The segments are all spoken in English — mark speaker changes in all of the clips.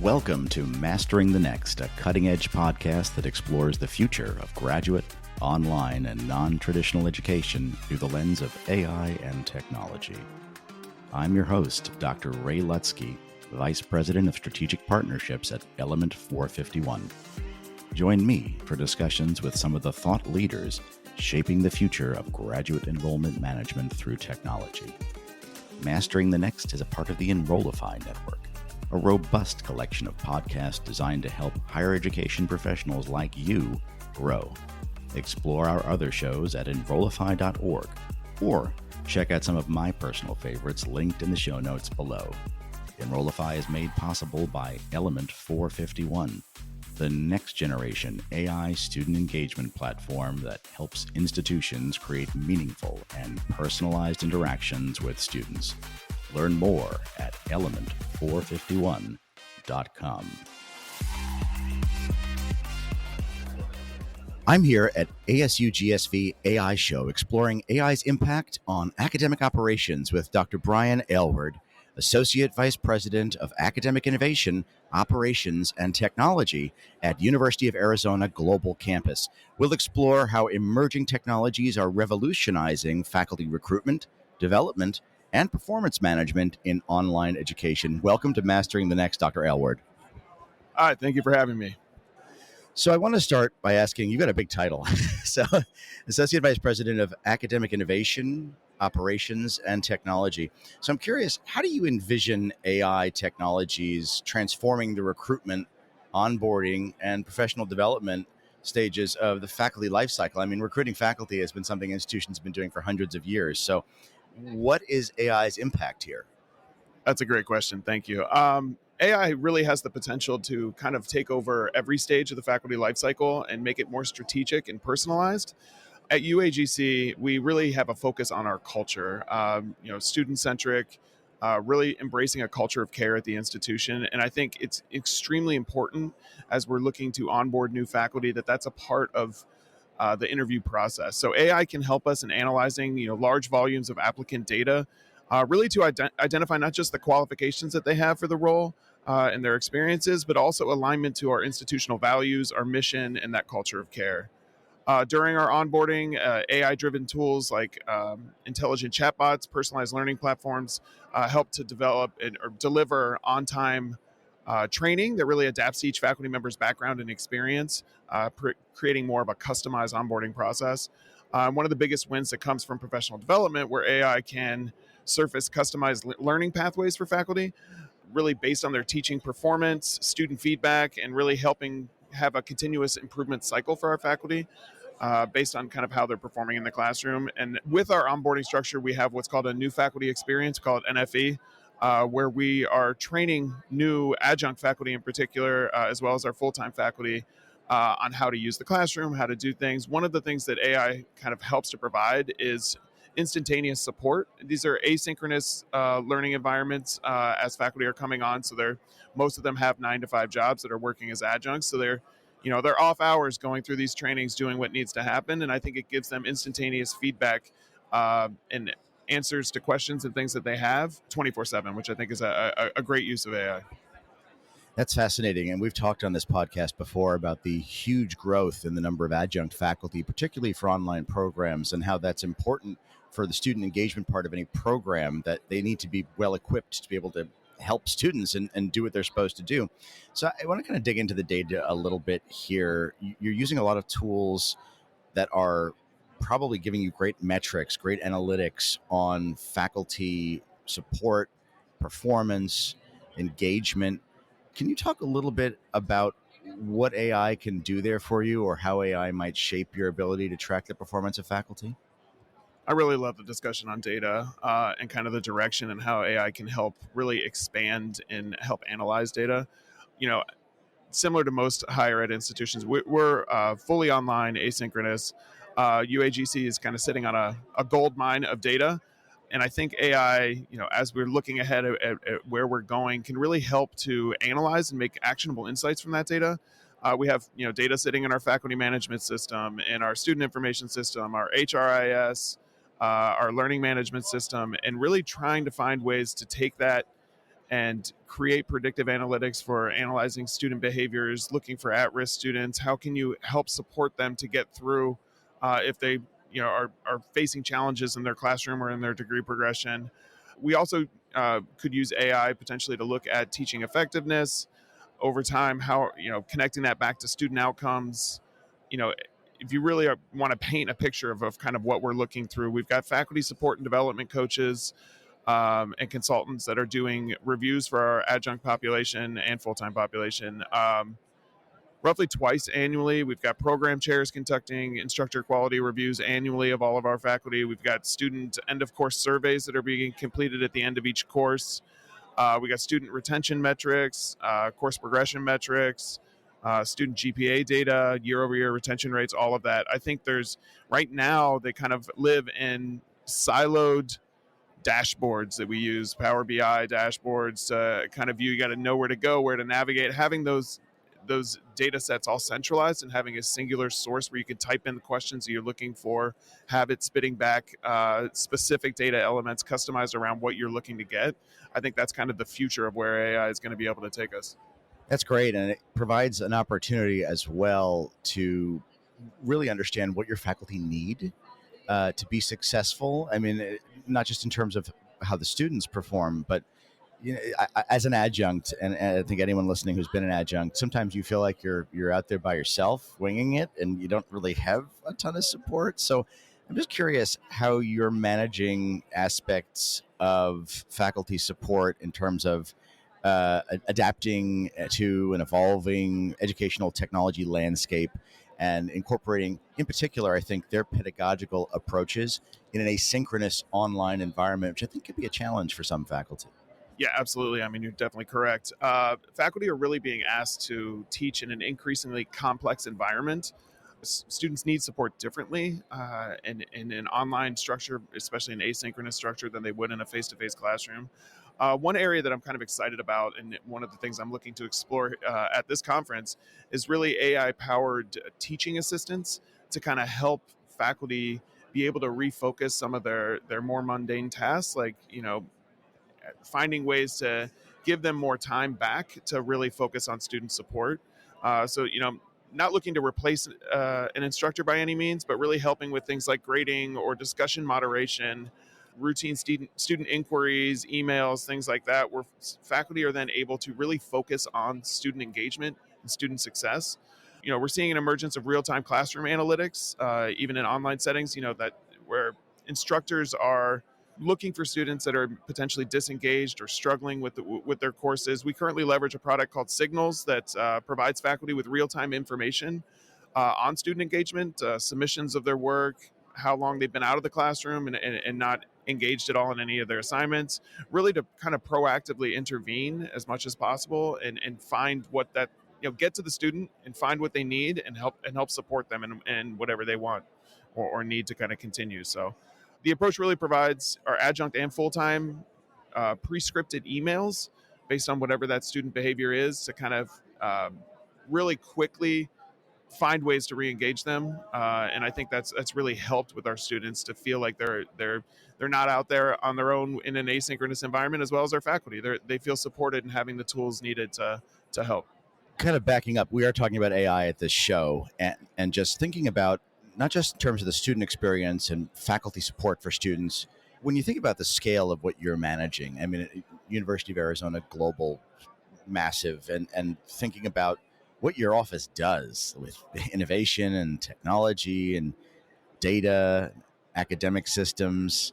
Speaker 1: Welcome to Mastering the Next, a cutting-edge podcast that explores the future of graduate, online, and non-traditional education through the lens of AI and technology. I'm your host, Dr. Ray Lutzky, Vice President of Strategic Partnerships at Element 451. Join me for discussions with some of the thought leaders shaping the future of graduate enrollment management through technology. Mastering the Next is a part of the Enrollify network, a robust collection of podcasts designed to help higher education professionals like you grow. Explore our other shows at enrollify.org or check out some of my personal favorites linked in the show notes below. Enrollify is made possible by Element 451, the next generation AI student engagement platform that helps institutions create meaningful and personalized interactions with students. Learn more at element451.com. I'm here at ASU+GSV AI Show exploring AI's impact on academic operations with Dr. Bryan Aylward, Associate Vice President of Academic Innovation, Operations, and Technology at University of Arizona Global Campus. We'll explore how emerging technologies are revolutionizing faculty recruitment, development, and performance management in online education. Welcome to Mastering the Next, Dr. Aylward.
Speaker 2: All right, thank you for having me.
Speaker 1: So I want to start by asking, you've got a big title. So Associate Vice President of Academic Innovation, Operations, and Technology. So I'm curious, how do you envision AI technologies transforming the recruitment, onboarding, and professional development stages of the faculty lifecycle? I mean, recruiting faculty has been something institutions have been doing for hundreds of years. So what is AI's impact here?
Speaker 2: That's a great question. Thank you. AI really has the potential to kind of take over every stage of the faculty lifecycle and make it more strategic and personalized. At UAGC, we really have a focus on our culture, student-centric, really embracing a culture of care at the institution. And I think it's extremely important as we're looking to onboard new faculty that that's a part of the interview process. So AI can help us in analyzing, large volumes of applicant data, really to identify not just the qualifications that they have for the role and their experiences, but also alignment to our institutional values, our mission, and that culture of care. During our onboarding, AI-driven tools like intelligent chatbots, personalized learning platforms help to develop or deliver on-time training that really adapts to each faculty member's background and experience, creating more of a customized onboarding process. One of the biggest wins that comes from professional development, where AI can surface customized learning pathways for faculty, really based on their teaching performance, student feedback, and really helping have a continuous improvement cycle for our faculty based on kind of how they're performing in the classroom. And with our onboarding structure, we have what's called a new faculty experience called NFE, where we are training new adjunct faculty in particular, as well as our full-time faculty on how to use the classroom, how to do things. One of the things that AI kind of helps to provide is instantaneous support. These are asynchronous learning environments as faculty are coming on. So most of them have 9-to-5 jobs that are working as adjuncts. So they're off hours going through these trainings, doing what needs to happen. And I think it gives them instantaneous feedback and answers to questions and things that they have 24/7, which I think is a great use of AI.
Speaker 1: That's fascinating. And we've talked on this podcast before about the huge growth in the number of adjunct faculty, particularly for online programs, and how that's important for the student engagement part of any program, that they need to be well equipped to be able to help students and do what they're supposed to do. So I want to kind of dig into the data a little bit here. You're using a lot of tools that are probably giving you great metrics, great analytics on faculty support, performance, engagement. Can you talk a little bit about what AI can do there for you, or how AI might shape your ability to track the performance of faculty?
Speaker 2: I really love the discussion on data and kind of the direction and how AI can help really expand and help analyze data. Similar to most higher ed institutions, we're fully online, asynchronous. UAGC is kind of sitting on a gold mine of data. And I think AI, as we're looking ahead at where we're going, can really help to analyze and make actionable insights from that data. We have, data sitting in our faculty management system, in our student information system, our HRIS, our learning management system, and really trying to find ways to take that and create predictive analytics for analyzing student behaviors, looking for at-risk students. How can you help support them to get through if they are facing challenges in their classroom or in their degree progression? We also could use AI potentially to look at teaching effectiveness over time, how connecting that back to student outcomes. If you really want to paint a picture of kind of what we're looking through, we've got faculty support and development coaches and consultants that are doing reviews for our adjunct population and full-time population. Roughly twice annually, we've got program chairs conducting instructor quality reviews annually of all of our faculty. We've got student end-of-course surveys that are being completed at the end of each course. We got student retention metrics, course progression metrics, student GPA data, year-over-year retention rates, all of that. I think right now, they kind of live in siloed dashboards that we use, Power BI dashboards, kind of view. You got to know where to go, where to navigate. Having those data sets all centralized and having a singular source where you can type in the questions that you're looking for, have it spitting back specific data elements customized around what you're looking to get. I think that's kind of the future of where AI is going to be able to take us.
Speaker 1: That's great. And it provides an opportunity as well to really understand what your faculty need to be successful. I mean, not just in terms of how the students perform, but as an adjunct, and I think anyone listening who's been an adjunct, sometimes you feel like you're out there by yourself, winging it, and you don't really have a ton of support. So I'm just curious how you're managing aspects of faculty support in terms of adapting to an evolving educational technology landscape and incorporating, in particular, I think, their pedagogical approaches in an asynchronous online environment, which I think could be a challenge for some faculty.
Speaker 2: Yeah, absolutely. I mean, you're definitely correct. Faculty are really being asked to teach in an increasingly complex environment. Students need support differently in an online structure, especially an asynchronous structure, than they would in a face-to-face classroom. One area that I'm kind of excited about, and one of the things I'm looking to explore at this conference, is really AI-powered teaching assistants to kind of help faculty be able to refocus some of their more mundane tasks, like finding ways to give them more time back to really focus on student support. Not looking to replace an instructor by any means, but really helping with things like grading or discussion moderation, routine student inquiries, emails, things like that, where faculty are then able to really focus on student engagement and student success. We're seeing an emergence of real-time classroom analytics, even in online settings, that where instructors are looking for students that are potentially disengaged or struggling with their courses. We currently leverage a product called Signals that provides faculty with real-time information on student engagement, submissions of their work, how long they've been out of the classroom and not engaged at all in any of their assignments, really to kind of proactively intervene as much as possible and find what that, get to the student and find what they need and help support them in whatever they want or need to kind of continue. So the approach really provides our adjunct and full-time pre-scripted emails based on whatever that student behavior is to kind of really quickly find ways to re-engage them. And I think that's really helped with our students to feel like they're not out there on their own in an asynchronous environment, as well as our faculty. They feel supported and having the tools needed to help.
Speaker 1: Kind of backing up, we are talking about AI at this show and just thinking about not just in terms of the student experience and faculty support for students. When you think about the scale of what you're managing, I mean, University of Arizona, global, massive, and thinking about what your office does with innovation and technology and data, academic systems,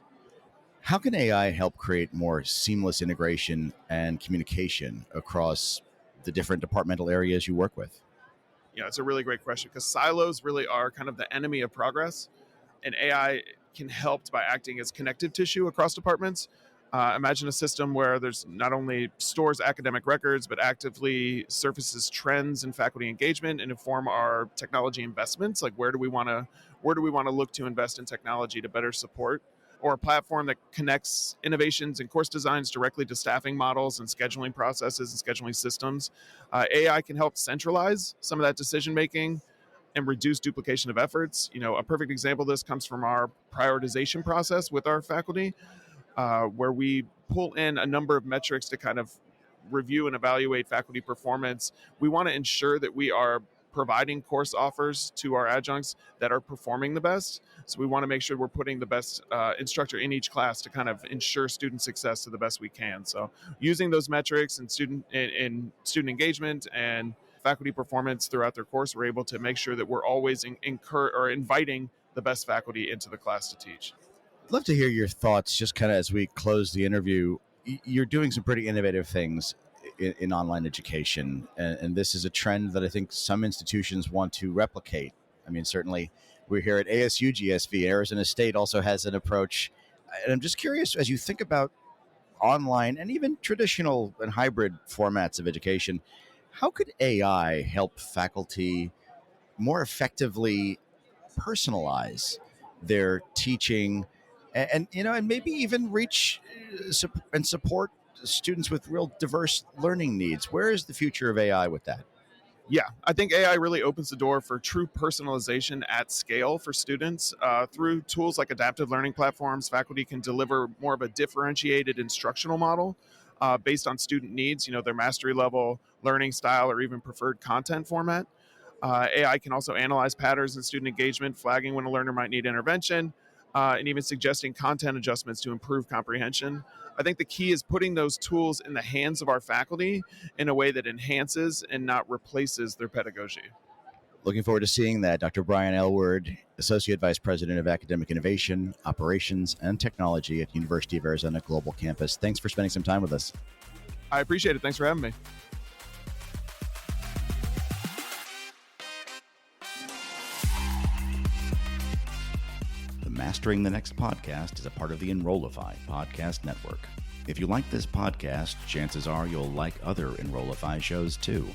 Speaker 1: how can AI help create more seamless integration and communication across the different departmental areas you work with?
Speaker 2: It's a really great question because silos really are kind of the enemy of progress, and AI can help by acting as connective tissue across departments. Imagine a system where there's not only stores academic records, but actively surfaces trends in faculty engagement and inform our technology investments. Like where do we want to look to invest in technology to better support? Or a platform that connects innovations and course designs directly to staffing models and scheduling processes and scheduling systems. AI can help centralize some of that decision making and reduce duplication of efforts. A perfect example of this comes from our prioritization process with our faculty, where we pull in a number of metrics to kind of review and evaluate faculty performance, we want to ensure that we are providing course offers to our adjuncts that are performing the best. So we want to make sure we're putting the best instructor in each class to kind of ensure student success to the best we can. So using those metrics and student engagement and faculty performance throughout their course, we're able to make sure that we're always inviting the best faculty into the class to teach.
Speaker 1: I'd love to hear your thoughts just kind of as we close the interview. You're doing some pretty innovative things in online education, and this is a trend that I think some institutions want to replicate. I mean, certainly we're here at ASU+GSV. Arizona State also has an approach. And I'm just curious, as you think about online and even traditional and hybrid formats of education, how could AI help faculty more effectively personalize their teaching and maybe even reach and support students with real diverse learning needs? Where is the future of AI with that?
Speaker 2: Yeah, I think AI really opens the door for true personalization at scale for students. Through tools like adaptive learning platforms, faculty can deliver more of a differentiated instructional model based on student needs, their mastery level, learning style, or even preferred content format. AI can also analyze patterns in student engagement, flagging when a learner might need intervention, and even suggesting content adjustments to improve comprehension. I think the key is putting those tools in the hands of our faculty in a way that enhances and not replaces their pedagogy.
Speaker 1: Looking forward to seeing that. Dr. Bryan Aylward, Associate Vice President of Academic Innovation, Operations, and Technology at University of Arizona Global Campus. Thanks for spending some time with us.
Speaker 2: I appreciate it. Thanks for having me.
Speaker 1: Mastering the Next podcast is a part of the Enrollify podcast network. If you like this podcast, chances are you'll like other Enrollify shows too.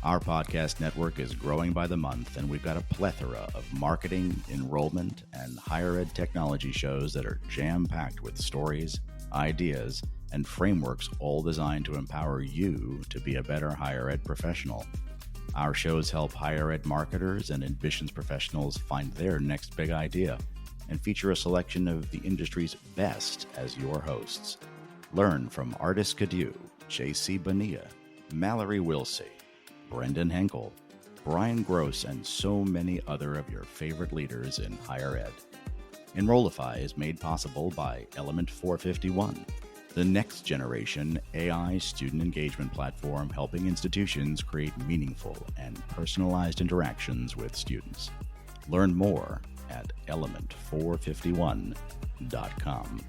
Speaker 1: Our podcast network is growing by the month, and we've got a plethora of marketing, enrollment, and higher ed technology shows that are jam-packed with stories, ideas, and frameworks all designed to empower you to be a better higher ed professional. Our shows help higher ed marketers and admissions professionals find their next big idea, and feature a selection of the industry's best as your hosts. Learn from Artis Cadieux, J.C. Bonilla, Mallory Wilsey, Brendan Henkel, Brian Gross, and so many other of your favorite leaders in higher ed. Enrollify is made possible by Element 451, the next generation AI student engagement platform helping institutions create meaningful and personalized interactions with students. Learn more at element451.com.